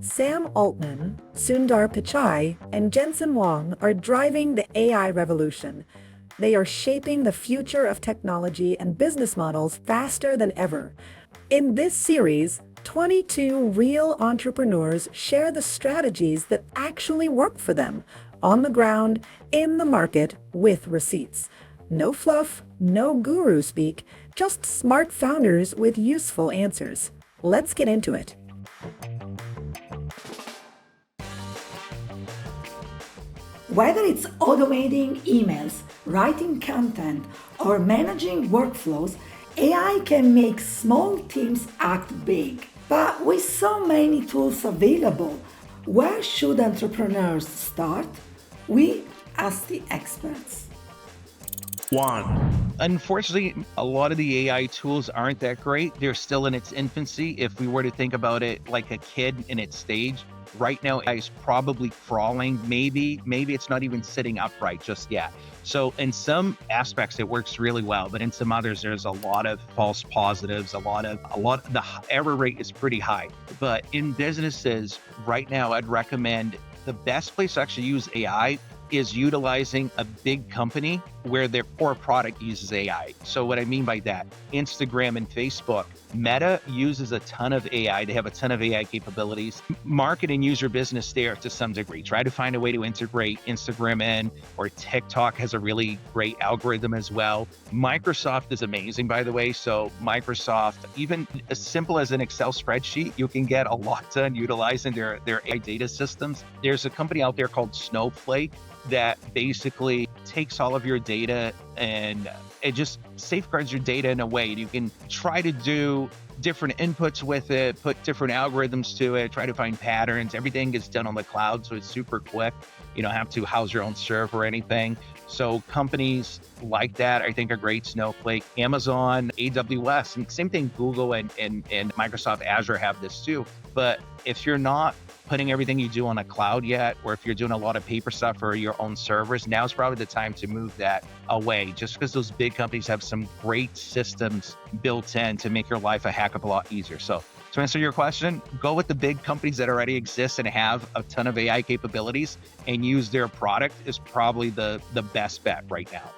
Sam Altman, Sundar Pichai, and Jensen Huang are driving the AI revolution. They are shaping the future of technology and business models faster than ever. In this series, 22 real entrepreneurs share the strategies that actually work for them, on the ground, in the market, with receipts. No fluff, no guru speak, just smart founders with useful answers. Let's get into it. Whether it's automating emails, writing content, or managing workflows, AI can make small teams act big. But with so many tools available, where should entrepreneurs start? We ask the experts. Unfortunately, a lot of the AI tools aren't that great. They're still in its infancy. If we were to think about it like a kid in its stage, right now AI is probably crawling. Maybe it's not even sitting upright just yet. So in some aspects, it works really well, but in some others, there's a lot of false positives, a lot of the error rate is pretty high. But in businesses right now, I'd recommend the best place to actually use AI is utilizing a big company where their core product uses AI. So what I mean by that, Instagram and Facebook, Meta uses a ton of AI. They have a ton of AI capabilities. Market and use your business there to some degree. Try to find a way to integrate Instagram in, or TikTok has a really great algorithm as well. Microsoft is amazing, by the way. So Microsoft, even as simple as an Excel spreadsheet, you can get a lot done utilizing their AI data systems. There's a company out there called Snowflake that basically takes all of your data and it just safeguards your data in a way. You can try to do different inputs with it, put different algorithms to it, try to find patterns. Everything is done on the cloud, so it's super quick. You don't have to house your own server or anything. So companies like that, I think, are great. Snowflake, Amazon, AWS, and same thing, Google and Microsoft Azure have this too. But if you're not putting everything you do on a cloud yet, or if you're doing a lot of paper stuff for your own servers, now's probably the time to move that away, just because those big companies have some great systems built in to make your life a heck of a lot easier. So to answer your question, go with the big companies that already exist and have a ton of AI capabilities and use their product is probably the best bet right now.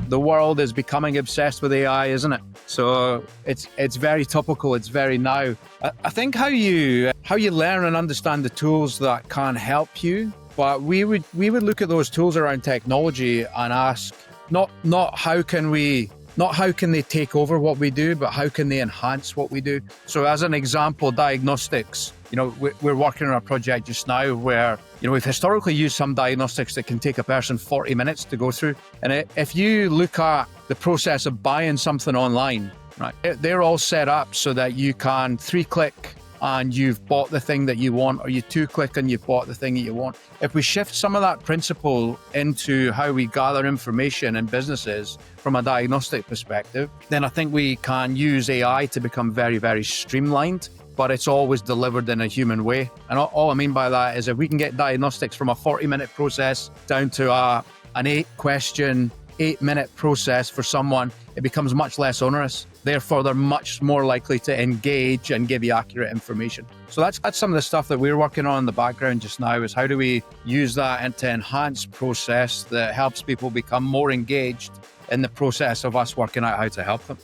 The world is becoming obsessed with AI, isn't it? So it's very topical. It's very now. I think how you learn and understand the tools that can help you. But we would look at those tools around technology and ask not how can they take over what we do, but how can they enhance what we do? So as an example, diagnostics. We're working on a project just now where, we've historically used some diagnostics that can take a person 40 minutes to go through. And if you look at the process of buying something online, right, they're all set up so that you can 3-click and you've bought the thing that you want, or you 2-click and you've bought the thing that you want. If we shift some of that principle into how we gather information in businesses from a diagnostic perspective, then I think we can use AI to become very, very streamlined, but it's always delivered in a human way. And all I mean by that is if we can get diagnostics from a 40-minute process down to an 8-question, 8-minute process for someone, it becomes much less onerous. Therefore, they're much more likely to engage and give you accurate information. So that's some of the stuff that we're working on in the background just now, is how do we use that to enhance process that helps people become more engaged in the process of us working out how to help them.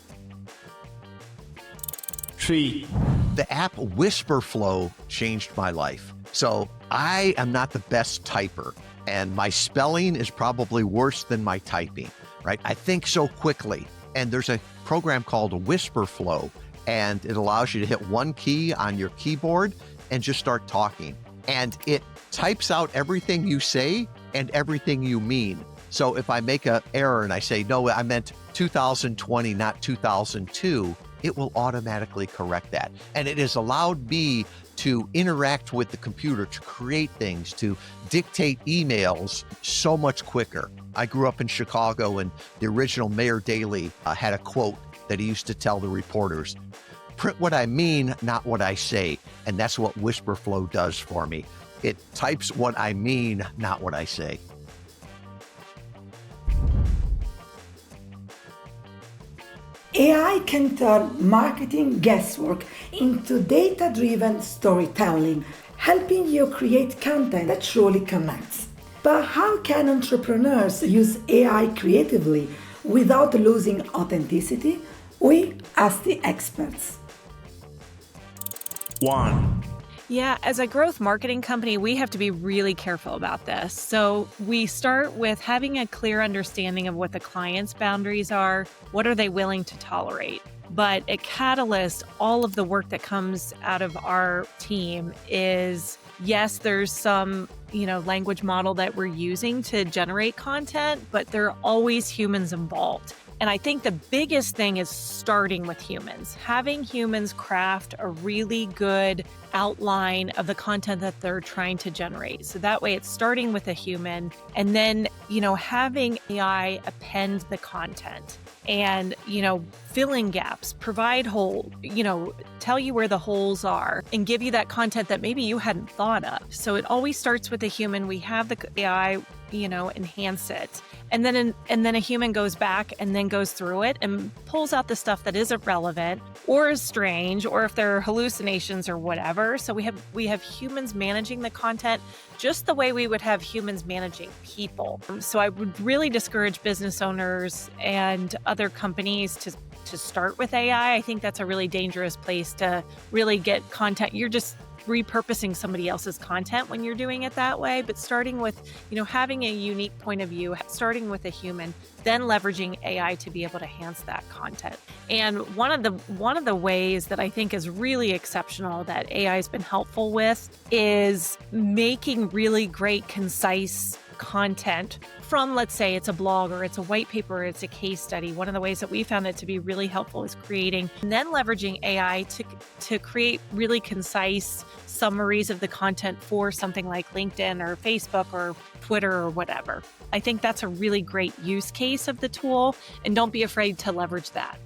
The app Whisperflow changed my life. So I am not the best typer, and my spelling is probably worse than my typing, right? I think so quickly. And there's a program called Whisperflow, and it allows you to hit one key on your keyboard and just start talking. And it types out everything you say and everything you mean. So if I make an error and I say, no, I meant 2020, not 2002, it will automatically correct that. And it has allowed me to interact with the computer, to create things, to dictate emails so much quicker. I grew up in Chicago, and the original Mayor Daley had a quote that he used to tell the reporters: print what I mean, not what I say. And that's what Whisperflow does for me. It types what I mean, not what I say. AI can turn marketing guesswork into data-driven storytelling, helping you create content that truly connects. But how can entrepreneurs use AI creatively without losing authenticity? We ask the experts. 1. Yeah, as a growth marketing company, we have to be really careful about this. So we start with having a clear understanding of what the client's boundaries are, what are they willing to tolerate. But at Catalyst, all of the work that comes out of our team is, yes, there's some, language model that we're using to generate content, but there are always humans involved. And I think the biggest thing is starting with humans, having humans craft a really good outline of the content that they're trying to generate. So that way it's starting with a human and then, having AI append the content and, fill in gaps, provide holes, tell you where the holes are and give you that content that maybe you hadn't thought of. So it always starts with a human. We have the AI, enhance it. And then a human goes back and then goes through it and pulls out the stuff that isn't relevant or is strange, or if there are hallucinations or whatever. So we have humans managing the content just the way we would have humans managing people. So I would really discourage business owners and other companies to start with AI. I think that's a really dangerous place to really get content. You're just repurposing somebody else's content when you're doing it that way, but starting with, having a unique point of view, starting with a human, then leveraging AI to be able to enhance that content. And one of the ways that I think is really exceptional that AI has been helpful with is making really great, concise content from, let's say it's a blog or it's a white paper or it's a case study. One of the ways that we found it to be really helpful is creating and then leveraging AI to create really concise summaries of the content for something like LinkedIn or Facebook or Twitter or whatever. I think that's a really great use case of the tool, and don't be afraid to leverage that.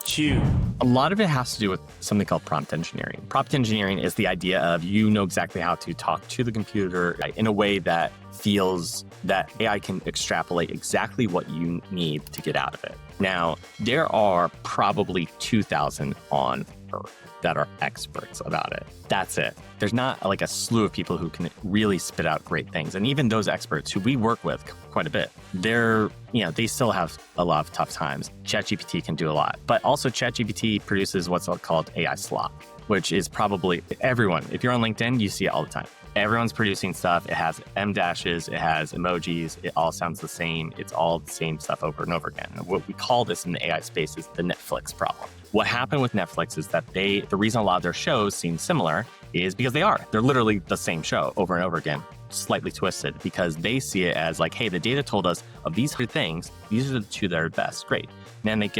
2. A lot of it has to do with something called prompt engineering. Prompt engineering is the idea of exactly how to talk to the computer in a way that feels that AI can extrapolate exactly what you need to get out of it. Now, there are probably 2,000 on Earth that are experts about it. That's it. There's not like a slew of people who can really spit out great things. And even those experts who we work with quite a bit, they still have a lot of tough times. ChatGPT can do a lot, but also ChatGPT produces what's called AI slop, which is probably everyone. If you're on LinkedIn, you see it all the time. Everyone's producing stuff. It has M dashes, it has emojis, it all sounds the same. It's all the same stuff over and over again. And what we call this in the AI space is the Netflix problem. What happened with Netflix is that the reason a lot of their shows seem similar is because they're literally the same show over and over again, slightly twisted, because they see it as like, hey, the data told us of these 3 things, these are the 2 that are best, great. And then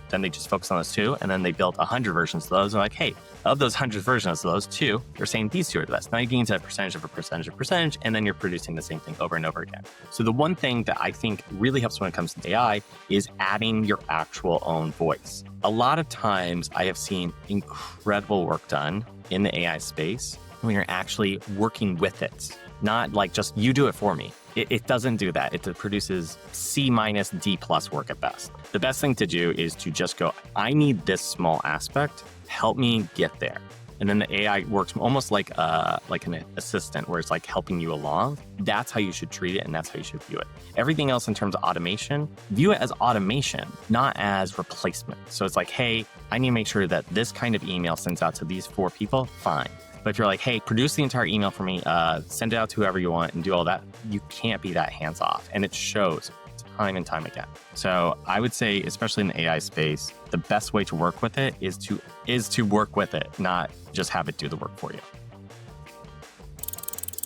then they just focus on those 2, and then they build 100 versions of those. They're like, hey, of those 100 versions of those 2, they're saying these 2 are the best. Now you get into a percentage of a percentage of percentage, and then you're producing the same thing over and over again. So the one thing that I think really helps when it comes to AI is adding your actual own voice. A lot of times I have seen incredible work done in the AI space when you're actually working with it, not like just you do it for me. It doesn't do that. It produces C- D+ work at best. The best thing to do is to just go, I need this small aspect, help me get there. And then the AI works almost like an assistant where it's like helping you along. That's how you should treat it, and that's how you should view it. Everything else in terms of automation, view it as automation, not as replacement. So it's like, hey, I need to make sure that this kind of email sends out to these 4 people, fine. But if you're like, hey, produce the entire email for me, send it out to whoever you want and do all that, you can't be that hands off. And it shows time and time again. So I would say, especially in the AI space, the best way to work with it is to work with it, not just have it do the work for you.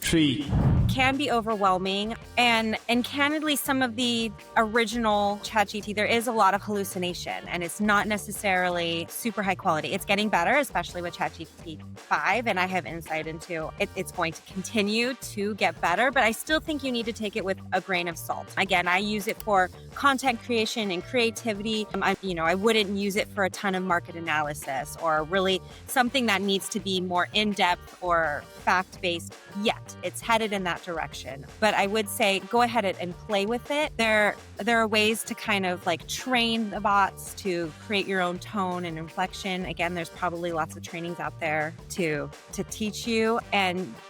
3. Can be overwhelming, and candidly, some of the original ChatGPT, there is a lot of hallucination, and it's not necessarily super high quality. It's getting better, especially with ChatGPT 5, and I have insight into it's going to continue to get better, but I still think you need to take it with a grain of salt. Again, I use it for content creation and creativity. I wouldn't use it for a ton of market analysis or really something that needs to be more in-depth or fact-based yet. It's headed in that that direction. But I would say go ahead and play with it. There are ways to kind of like train the bots to create your own tone and inflection. Again, there's probably lots of trainings out there to teach you.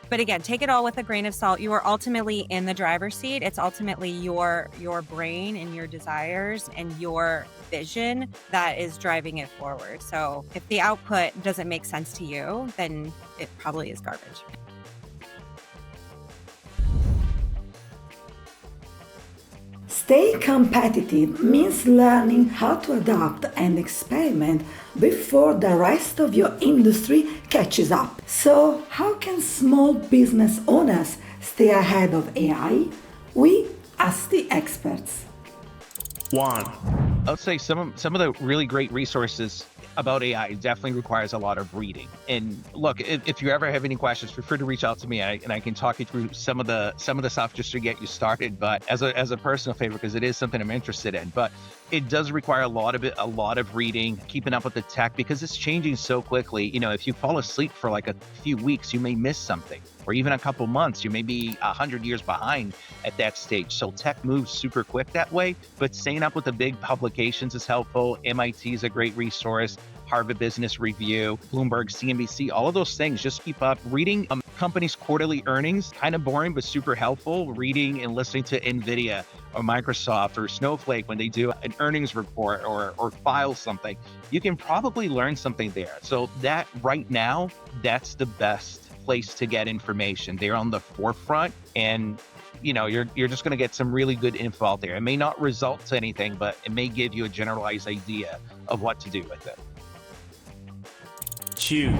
But again, take it all with a grain of salt. You are ultimately in the driver's seat. It's ultimately your brain and your desires and your vision that is driving it forward. So if the output doesn't make sense to you, then it probably is garbage. Stay competitive means learning how to adapt and experiment before the rest of your industry catches up. So, how can small business owners stay ahead of AI? We ask the experts. I would say some of the really great resources about AI definitely requires a lot of reading. And look, if you ever have any questions, feel free to reach out to me, and I can talk you through some of the stuff just to get you started. But as a personal favor, because it is something I'm interested in, but it does require a lot of reading, keeping up with the tech, because it's changing so quickly. You know, if you fall asleep for like a few weeks, you may miss something, or even a couple months, you may be 100 years behind at that stage. So tech moves super quick that way, but staying up with the big publications is helpful. MIT is a great resource. Harvard Business Review, Bloomberg, CNBC, all of those things. Just keep up. Reading companies' quarterly earnings, kind of boring, but super helpful. Reading and listening to NVIDIA or Microsoft or Snowflake when they do an earnings report or file something, you can probably learn something there. So that right now, that's the best place to get information. They're on the forefront, and you know, you're just going to get some really good info out there. It may not result to anything, but it may give you a generalized idea of what to do with it.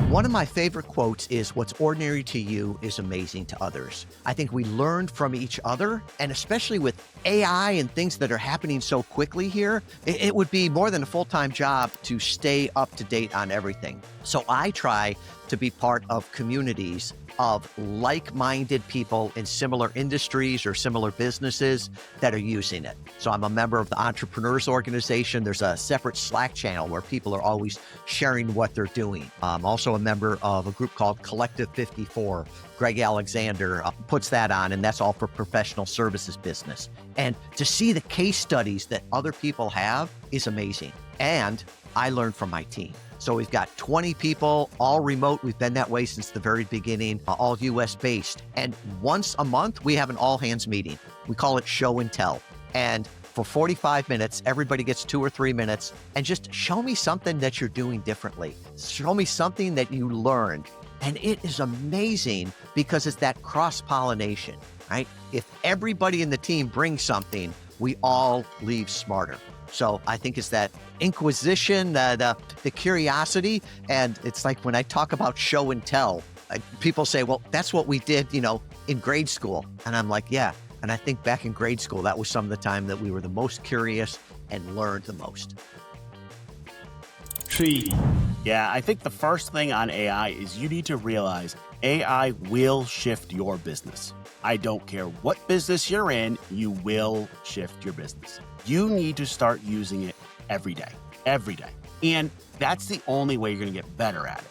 One of my favorite quotes is, "What's ordinary to you is amazing to others." I think we learn from each other, and especially with AI and things that are happening so quickly here, it would be more than a full-time job to stay up to date on everything. So I try to be part of communities of like-minded people in similar industries or similar businesses that are using it. So I'm a member of the Entrepreneurs Organization. There's a separate Slack channel where people are always sharing what they're doing. I'm also a member of a group called Collective 54. Greg Alexander puts that on, and that's all for professional services business. And to see the case studies that other people have is amazing. And I learn from my team. So we've got 20 people, all remote. We've been that way since the very beginning, all US based. And once a month, we have an all hands meeting. We call it show and tell. And for 45 minutes, everybody gets 2 or 3 minutes, and just show me something that you're doing differently. Show me something that you learned. And it is amazing because it's that cross-pollination, right? If everybody in the team brings something, we all leave smarter. So I think it's that inquisition, the curiosity. And it's like when I talk about show and tell, people say, well, that's what we did, in grade school. And I'm like, yeah. And I think back in grade school, that was some of the time that we were the most curious and learned the most. Yeah, I think the first thing on AI is you need to realize AI will shift your business. I don't care what business you're in, you will shift your business. You need to start using it every day. And that's the only way you're going to get better at it.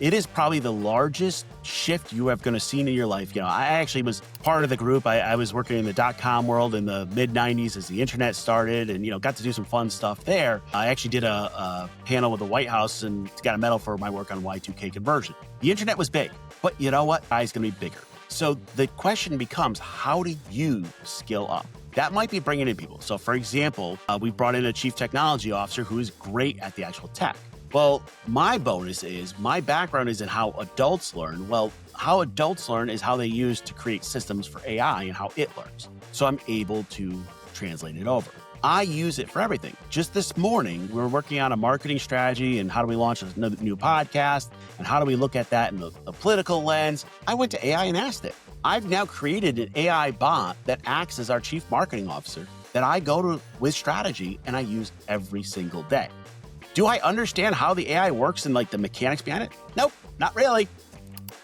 It is probably the largest shift you have going to see in your life. I actually was part of the group. I was working in the .com world in the mid-90s as the internet started, and, got to do some fun stuff there. I actually did a panel with the White House and got a medal for my work on Y2K conversion. The internet was big, but you know what? AI is going to be bigger. So the question becomes, how do you skill up? That might be bringing in people. So for example, we brought in a chief technology officer who is great at the actual tech. Well, my bonus is my background is in how adults learn. Well, how adults learn is how they use to create systems for AI and how it learns. So I'm able to translate it over. I use it for everything. Just this morning, we were working on a marketing strategy and how do we launch a new podcast and how do we look at that in the political lens. I went to AI and asked it. I've now created an AI bot that acts as our chief marketing officer that I go to with strategy and I use every single day. Do I understand how the AI works and the mechanics behind it? Nope, not really.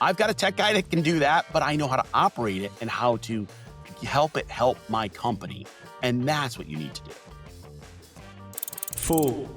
I've got a tech guy that can do that, but I know how to operate it and how to help it help my company. And that's what you need to do. full.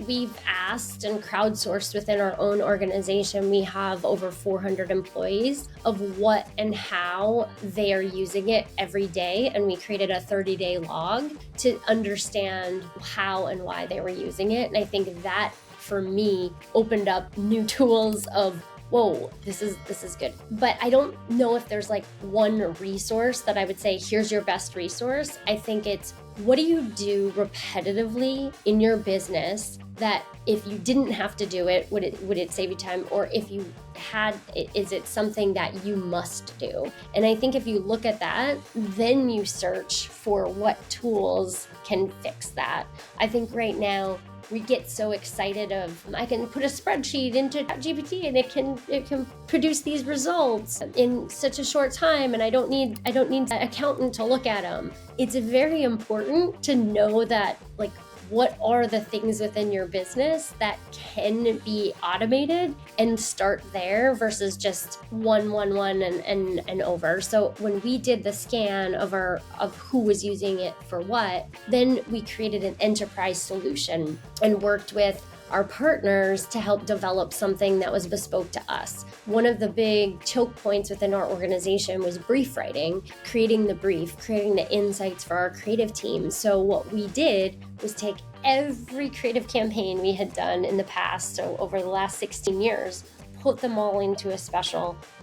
We've asked and crowdsourced within our own organization. We have over 400 employees of what and how they are using it every day. And we created a 30-day log to understand how and why they were using it. And I think that, for me, opened up new tools of, whoa, this is good. But I don't know if there's like one resource that I would say, here's your best resource. I think it's, what do you do repetitively in your business that if you didn't have to do it, would it save you time? Or if you had, is it something that you must do? And I think if you look at that, then you search for what tools can fix that. I think right now, we get so excited of, I can put a spreadsheet into GPT and it can produce these results in such a short time, and I don't need an accountant to look at them. It's very important to know that, like, what are the things within your business that can be automated, and start there versus just one and over. So when we did the scan of who was using it for what, then we created an enterprise solution and worked with our partners to help develop something that was bespoke to us. One of the big choke points within our organization was brief writing, creating the brief, creating the insights for our creative team. So what we did was take every creative campaign we had done in the past, so over the last 16 years, put them all into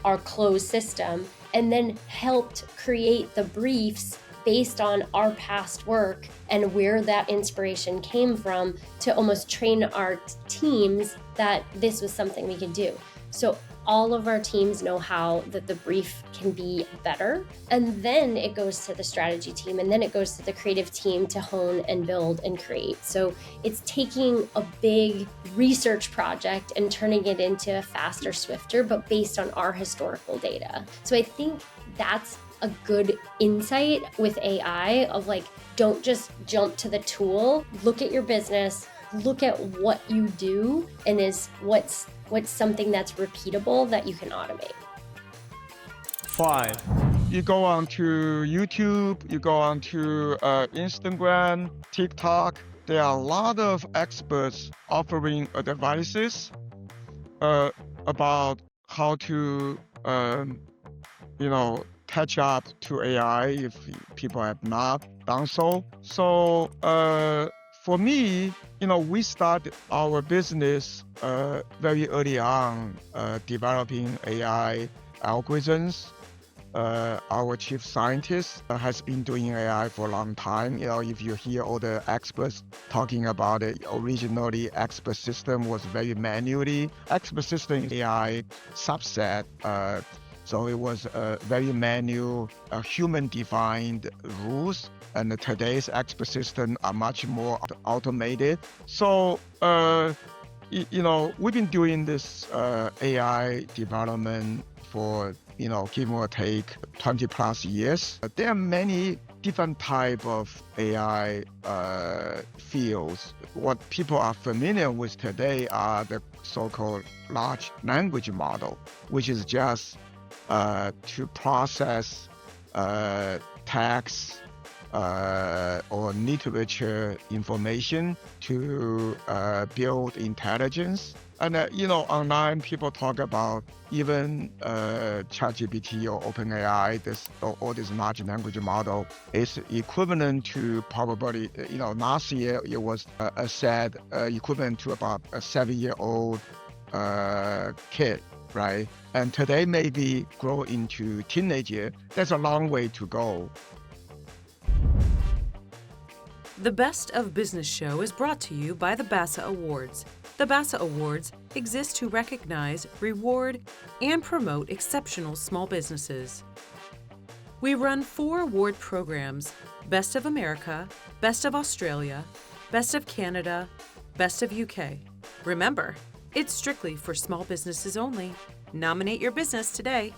our closed system, and then helped create the briefs based on our past work and where that inspiration came from, to almost train our teams that this was something we could do. So all of our teams know how that the brief can be better. And then it goes to the strategy team, and then it goes to the creative team to hone and build and create. So it's taking a big research project and turning it into a faster, swifter, but based on our historical data. So I think that's a good insight with AI of, like, don't just jump to the tool, look at your business, look at what you do, and what's something that's repeatable that you can automate. 5. You go on to YouTube, you go on to Instagram, TikTok. There are a lot of experts offering advices about how to, catch up to AI if people have not done so. So for me, we started our business very early on, developing AI algorithms. Our chief scientist has been doing AI for a long time. If you hear all the experts talking about it, originally expert system was very manually. Expert system is AI subset. So it was very manual, human-defined rules. And today's expert systems are much more automated. So, we've been doing this AI development for, give or take 20 plus years. There are many different types of AI fields. What people are familiar with today are the so-called large language model, which is just to process text or literature information to build intelligence. And online people talk about even ChatGPT or OpenAI, all this large language model is equivalent to probably, last year it was said equivalent to about a 7-year-old kid. Right? And today maybe grow into teenager. That's a long way to go. The Best of Business show is brought to you by the BASA Awards. The BASA Awards exist to recognize, reward, and promote exceptional small businesses. We run 4 award programs: Best of America, Best of Australia, Best of Canada, Best of UK. Remember, it's strictly for small businesses only. Nominate your business today.